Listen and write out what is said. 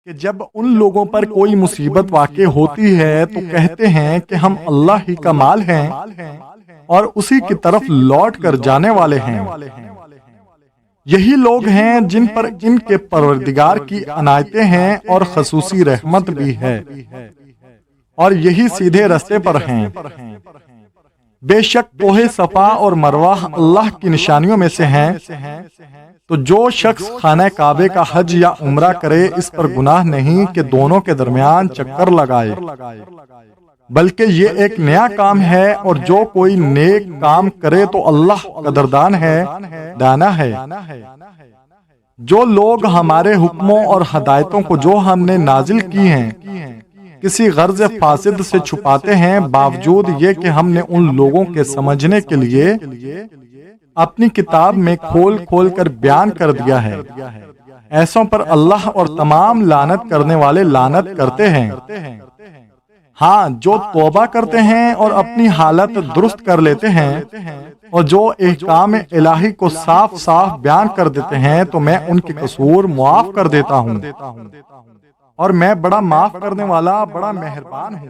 کہ جب ان لوگوں پر کوئی مصیبت واقع ہوتی ہے تو کہتے ہیں کہ ہم اللہ ہی کا مال ہیں اور اسی کی طرف لوٹ کر جانے والے ہیں۔ یہی لوگ ہیں جن پر ان کے پروردگار کی عنایتیں ہیں اور خصوصی رحمت بھی ہے، اور یہی سیدھے رستے پر ہیں۔ بے شک کوہ صفا اور مروہ اللہ کی نشانیوں میں سے ہیں، تو جو شخص خانہ کعبے کا حج یا عمرہ کرے اس پر گناہ نہیں کہ دونوں کے درمیان چکر لگائے، بلکہ یہ ایک نیا کام ہے، اور جو کوئی نیک کام کرے تو اللہ قدردان ہے، دانا ہے۔ جو لوگ ہمارے حکموں اور ہدایتوں کو جو ہم نے نازل کی ہیں کسی غرض فاسد سے چھپاتے ہیں، باوجود یہ کہ ہم نے ان لوگوں کے سمجھنے کے لیے اپنی کتاب میں کھول کھول کر بیان کر دیا ہے، ایسوں پر اللہ اور تمام لعنت کرنے والے لعنت کرتے ہیں۔ ہاں، جو توبہ کرتے ہیں اور اپنی حالت درست کر لیتے ہیں اور جو احکام الہی کو صاف صاف بیان کر دیتے ہیں تو میں ان کے قصور معاف کر دیتا ہوں، اور میں بڑا معاف کرنے والا، بڑا مہربان ہوں۔